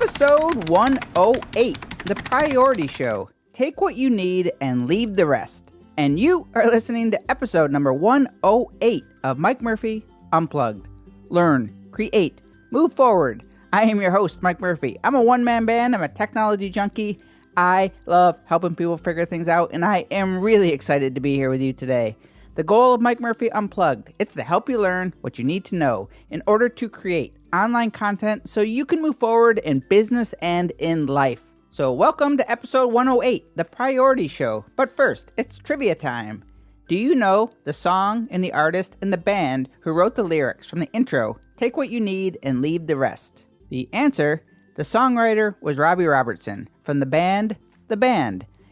Episode 108, The Priority Show. Take what you need and leave the rest. And you are listening to episode number 108 of Mike Murphy Unplugged. Learn, create, move forward. I am your host, Mike Murphy. I'm a one-man band. I'm a technology junkie. I love helping people figure things out, and I am really excited to be here with you today. The goal of Mike Murphy Unplugged, it's to help you learn what you need to know in order to create online content so you can move forward in business and in life. So welcome to episode 108, The Priority Show. But first, it's trivia time. Do you know the song and the artist and the band who wrote the lyrics from the intro, Take What You Need and Leave the Rest? The answer, the songwriter was Robbie Robertson from the band,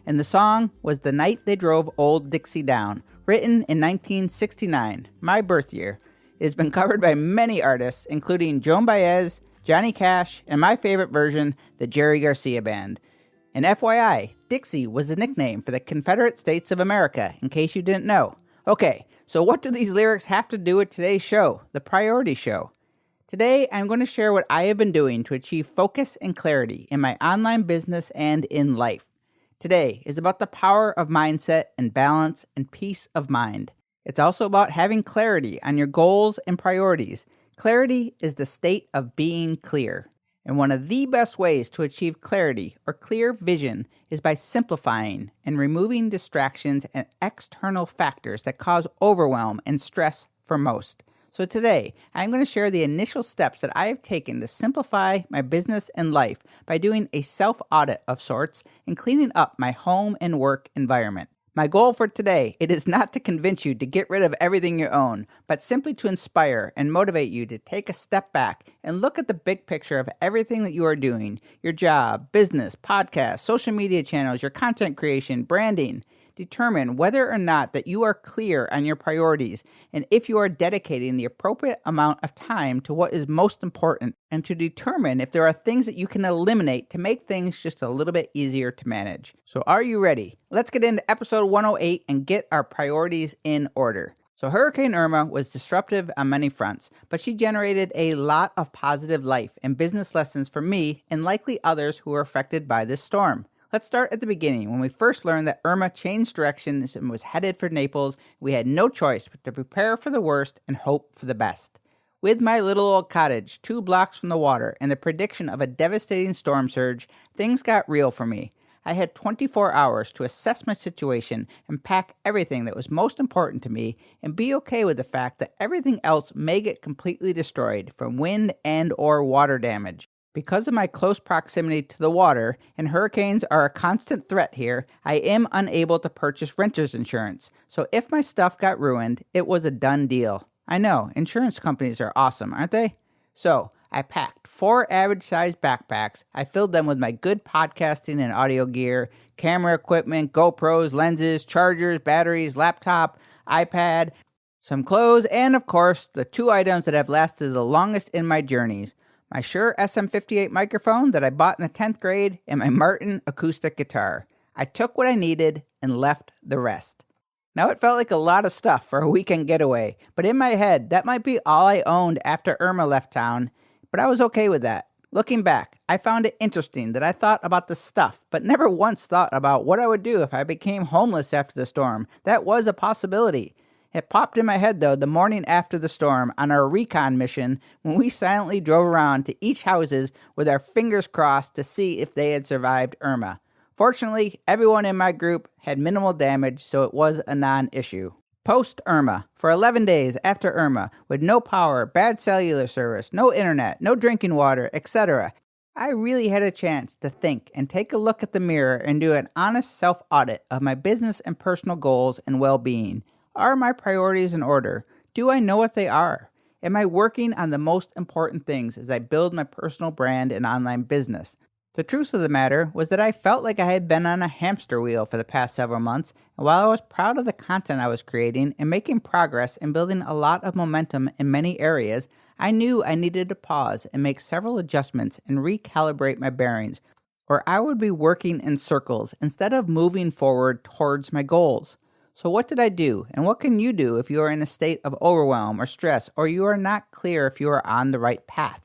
and the song was The Night They Drove Old Dixie Down, written in 1969, my birth year. It has been covered by many artists, including Joan Baez, Johnny Cash, and my favorite version, the Jerry Garcia Band. And FYI, Dixie was the nickname for the Confederate States of America, in case you didn't know. Okay, so what do these lyrics have to do with today's show, The Priority Show? Today, I'm going to share what I have been doing to achieve focus and clarity in my online business and in life. Today is about the power of mindset and balance and peace of mind. It's also about having clarity on your goals and priorities. Clarity is the state of being clear. And one of the best ways to achieve clarity or clear vision is by simplifying and removing distractions and external factors that cause overwhelm and stress for most. So today, I'm going to share the initial steps that I have taken to simplify my business and life by doing a self-audit of sorts and cleaning up my home and work environment. My goal for today, it is not to convince you to get rid of everything you own, but simply to inspire and motivate you to take a step back and look at the big picture of everything that you are doing, your job, business, podcast, social media channels, your content creation, branding. Determine whether or not that you are clear on your priorities and if you are dedicating the appropriate amount of time to what is most important, and to determine if there are things that you can eliminate to make things just a little bit easier to manage. So are you ready? Let's get into episode 108 and get our priorities in order. So Hurricane Irma was disruptive on many fronts, but she generated a lot of positive life and business lessons for me and likely others who were affected by this storm. Let's start at the beginning, when we first learned that Irma changed directions and was headed for Naples. We had no choice but to prepare for the worst and hope for the best. With my little old cottage 2 blocks from the water and the prediction of a devastating storm surge, things got real for me. I had 24 hours to assess my situation and pack everything that was most important to me and be okay with the fact that everything else may get completely destroyed from wind and or water damage. Because of my close proximity to the water, and hurricanes are a constant threat here, I am unable to purchase renter's insurance. So if my stuff got ruined, it was a done deal. I know, insurance companies are awesome, aren't they? So I packed 4 average-sized backpacks. I filled them with my good podcasting and audio gear, camera equipment, GoPros, lenses, chargers, batteries, laptop, iPad, some clothes, and of course, the 2 items that have lasted the longest in my journeys. My Shure SM58 microphone that I bought in the 10th grade, and my Martin acoustic guitar. I took what I needed and left the rest. Now it felt like a lot of stuff for a weekend getaway, but in my head, that might be all I owned after Irma left town, but I was okay with that. Looking back, I found it interesting that I thought about the stuff, but never once thought about what I would do if I became homeless after the storm. That was a possibility. It popped in my head, though, the morning after the storm on our recon mission when we silently drove around to each houses with our fingers crossed to see if they had survived Irma. Fortunately, everyone in my group had minimal damage, so it was a non-issue. Post-Irma, for 11 days after Irma, with no power, bad cellular service, no internet, no drinking water, etc., I really had a chance to think and take a look at the mirror and do an honest self-audit of my business and personal goals and well-being. Are my priorities in order? Do I know what they are? Am I working on the most important things as I build my personal brand and online business? The truth of the matter was that I felt like I had been on a hamster wheel for the past several months, and while I was proud of the content I was creating and making progress and building a lot of momentum in many areas, I knew I needed to pause and make several adjustments and recalibrate my bearings, or I would be working in circles instead of moving forward towards my goals. So what did I do, and what can you do if you are in a state of overwhelm or stress, or you are not clear if you are on the right path?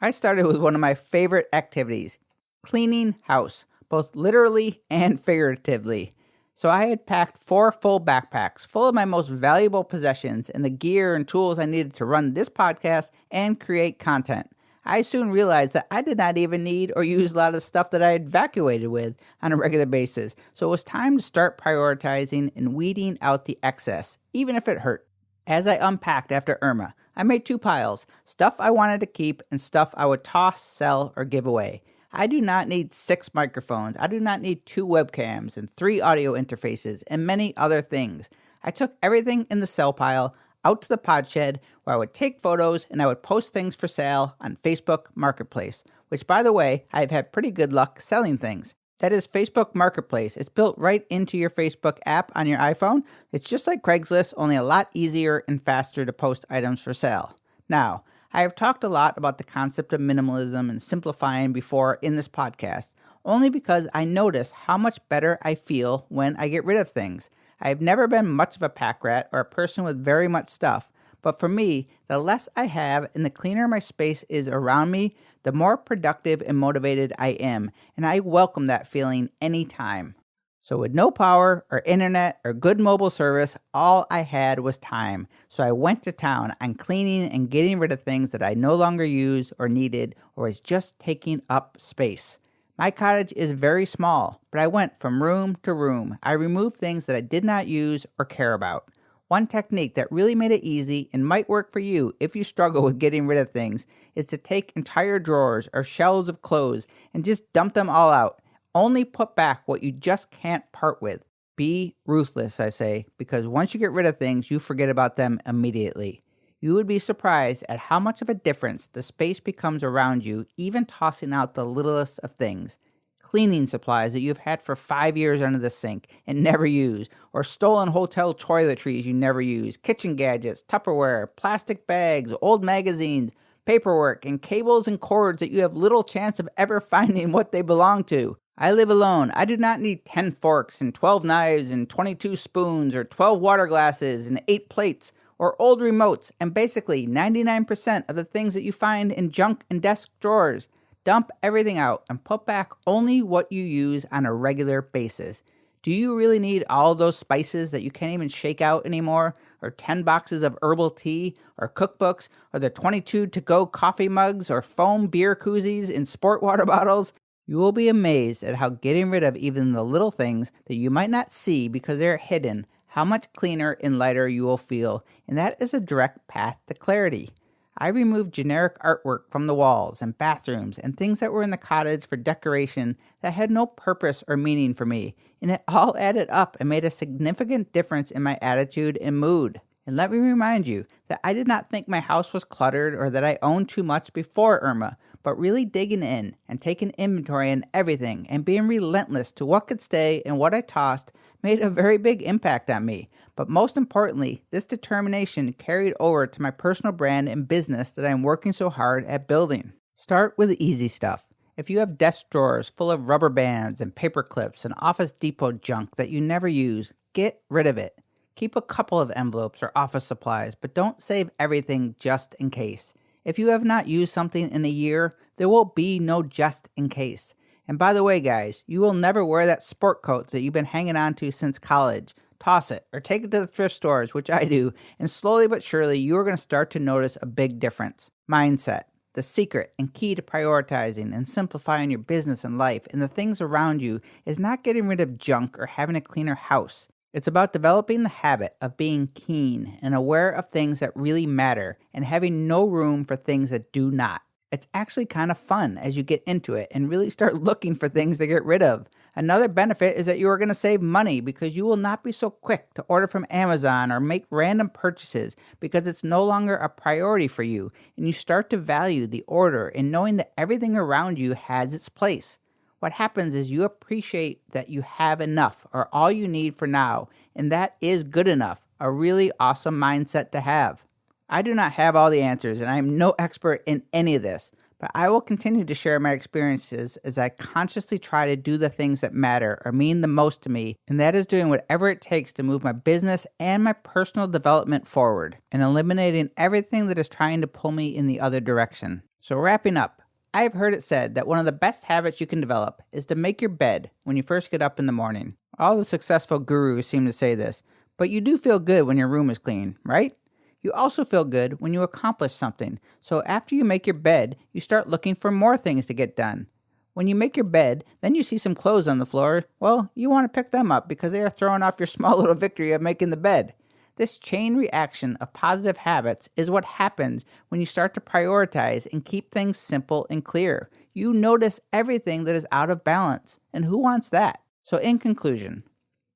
I started with one of my favorite activities, cleaning house, both literally and figuratively. So I had packed 4 full backpacks full of my most valuable possessions and the gear and tools I needed to run this podcast and create content. I soon realized that I did not even need or use a lot of the stuff that I had evacuated with on a regular basis. So it was time to start prioritizing and weeding out the excess, even if it hurt. As I unpacked after Irma, I made 2 piles, stuff I wanted to keep and stuff I would toss, sell, or give away. I do not need 6 microphones. I do not need 2 webcams and 3 audio interfaces and many other things. I took everything in the sell pile out to the pod shed where I would take photos and I would post things for sale on Facebook Marketplace, which, by the way, I've had pretty good luck selling things. That is Facebook Marketplace. It's built right into your Facebook app on your iPhone. It's just like Craigslist, only a lot easier and faster to post items for sale. Now, I have talked a lot about the concept of minimalism and simplifying before in this podcast, only because I notice how much better I feel when I get rid of things. I have never been much of a pack rat or a person with very much stuff, but for me, the less I have and the cleaner my space is around me, the more productive and motivated I am, and I welcome that feeling anytime. So with no power or internet or good mobile service, all I had was time. So I went to town on cleaning and getting rid of things that I no longer used or needed or was just taking up space. My cottage is very small, but I went from room to room. I removed things that I did not use or care about. One technique that really made it easy and might work for you if you struggle with getting rid of things is to take entire drawers or shelves of clothes and just dump them all out. Only put back what you just can't part with. Be ruthless, I say, because once you get rid of things, you forget about them immediately. You would be surprised at how much of a difference the space becomes around you, even tossing out the littlest of things. Cleaning supplies that you've had for 5 years under the sink and never used, or stolen hotel toiletries you never use, kitchen gadgets, Tupperware, plastic bags, old magazines, paperwork, and cables and cords that you have little chance of ever finding what they belong to. I live alone. I do not need 10 forks and 12 knives and 22 spoons or 12 water glasses and 8 plates or old remotes and basically 99% of the things that you find in junk and desk drawers. Dump everything out and put back only what you use on a regular basis. Do you really need all those spices that you can't even shake out anymore? Or 10 boxes of herbal tea? Or cookbooks? Or the 22 to-go coffee mugs? Or foam beer koozies in sport water bottles? You will be amazed at how getting rid of even the little things that you might not see because they're hidden, how much cleaner and lighter you will feel, and that is a direct path to clarity. I removed generic artwork from the walls and bathrooms and things that were in the cottage for decoration that had no purpose or meaning for me, and it all added up and made a significant difference in my attitude and mood. And let me remind you that I did not think my house was cluttered or that I owned too much before Irma, but really digging in and taking inventory on everything and being relentless to what could stay and what I tossed made a very big impact on me. But most importantly, this determination carried over to my personal brand and business that I'm working so hard at building. Start with the easy stuff. If you have desk drawers full of rubber bands and paper clips and Office Depot junk that you never use, get rid of it. Keep a couple of envelopes or office supplies, but don't save everything just in case. If you have not used something in a year, there will be no just in case. And by the way, guys, you will never wear that sport coat that you've been hanging on to since college. Toss it or take it to the thrift stores, which I do, and slowly but surely you are going to start to notice a big difference. Mindset. The secret and key to prioritizing and simplifying your business and life and the things around you is not getting rid of junk or having a cleaner house. It's about developing the habit of being keen and aware of things that really matter and having no room for things that do not. It's actually kind of fun as you get into it and really start looking for things to get rid of. Another benefit is that you are going to save money because you will not be so quick to order from Amazon or make random purchases because it's no longer a priority for you, and you start to value the order and knowing that everything around you has its place. What happens is you appreciate that you have enough or all you need for now, and that is good enough, a really awesome mindset to have. I do not have all the answers, and I am no expert in any of this, but I will continue to share my experiences as I consciously try to do the things that matter or mean the most to me, and that is doing whatever it takes to move my business and my personal development forward, and eliminating everything that is trying to pull me in the other direction. So wrapping up, I have heard it said that one of the best habits you can develop is to make your bed when you first get up in the morning. All the successful gurus seem to say this, but you do feel good when your room is clean, right? You also feel good when you accomplish something, so after you make your bed, you start looking for more things to get done. When you make your bed, then you see some clothes on the floor, well, you want to pick them up because they are throwing off your small little victory of making the bed. This chain reaction of positive habits is what happens when you start to prioritize and keep things simple and clear. You notice everything that is out of balance, and who wants that? So in conclusion,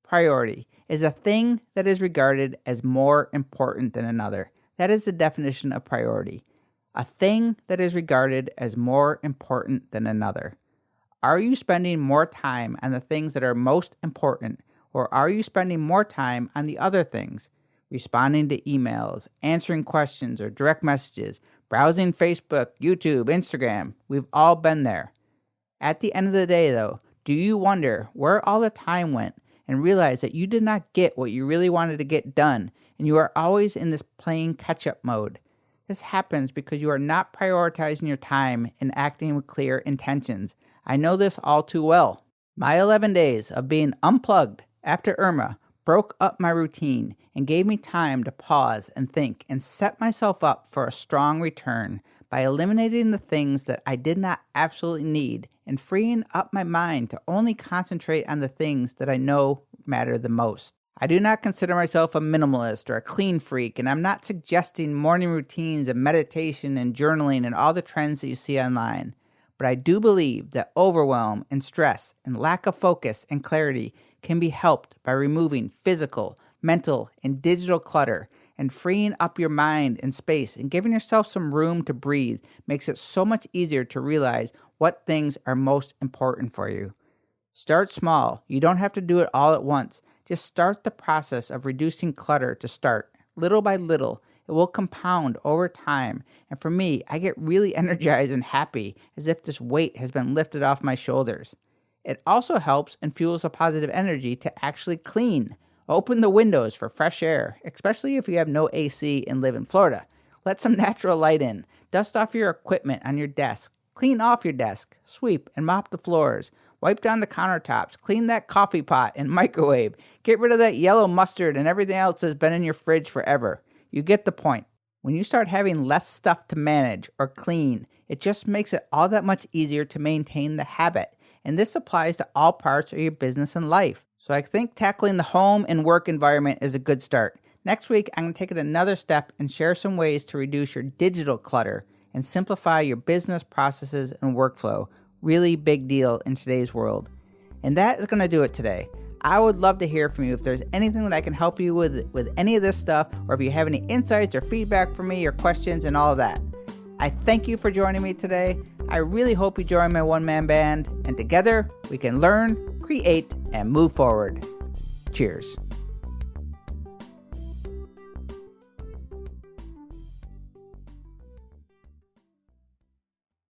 priority is a thing that is regarded as more important than another. That is the definition of priority. A thing that is regarded as more important than another. Are you spending more time on the things that are most important, or are you spending more time on the other things? Responding to emails, answering questions or direct messages, browsing Facebook, YouTube, Instagram. We've all been there. At the end of the day, though, do you wonder where all the time went and realize that you did not get what you really wanted to get done, and you are always in this playing catch-up mode? This happens because you are not prioritizing your time and acting with clear intentions. I know this all too well. My 11 days of being unplugged after Irma broke up my routine and gave me time to pause and think and set myself up for a strong return by eliminating the things that I did not absolutely need and freeing up my mind to only concentrate on the things that I know matter the most. I do not consider myself a minimalist or a clean freak, and I'm not suggesting morning routines and meditation and journaling and all the trends that you see online. But I do believe that overwhelm and stress and lack of focus and clarity can be helped by removing physical, mental, and digital clutter, and freeing up your mind and space and giving yourself some room to breathe makes it so much easier to realize what things are most important for you. Start small. You don't have to do it all at once. Just start the process of reducing clutter to start. Little by little, it will compound over time. And for me, I get really energized and happy as if this weight has been lifted off my shoulders. It also helps and fuels a positive energy to actually clean. Open the windows for fresh air, especially if you have no AC and live in Florida. Let some natural light in. Dust off your equipment on your desk. Clean off your desk. Sweep and mop the floors. Wipe down the countertops. Clean that coffee pot and microwave. Get rid of that yellow mustard and everything else that's been in your fridge forever. You get the point. When you start having less stuff to manage or clean, it just makes it all that much easier to maintain the habit. And this applies to all parts of your business and life. So I think tackling the home and work environment is a good start. Next week, I'm going to take it another step and share some ways to reduce your digital clutter and simplify your business processes and workflow. Really big deal in today's world. And that is going to do it today. I would love to hear from you if there's anything that I can help you with any of this stuff, or if you have any insights or feedback for me or questions and all of that. I thank you for joining me today. I really hope you join my one-man band, and together we can learn, create, and move forward. Cheers.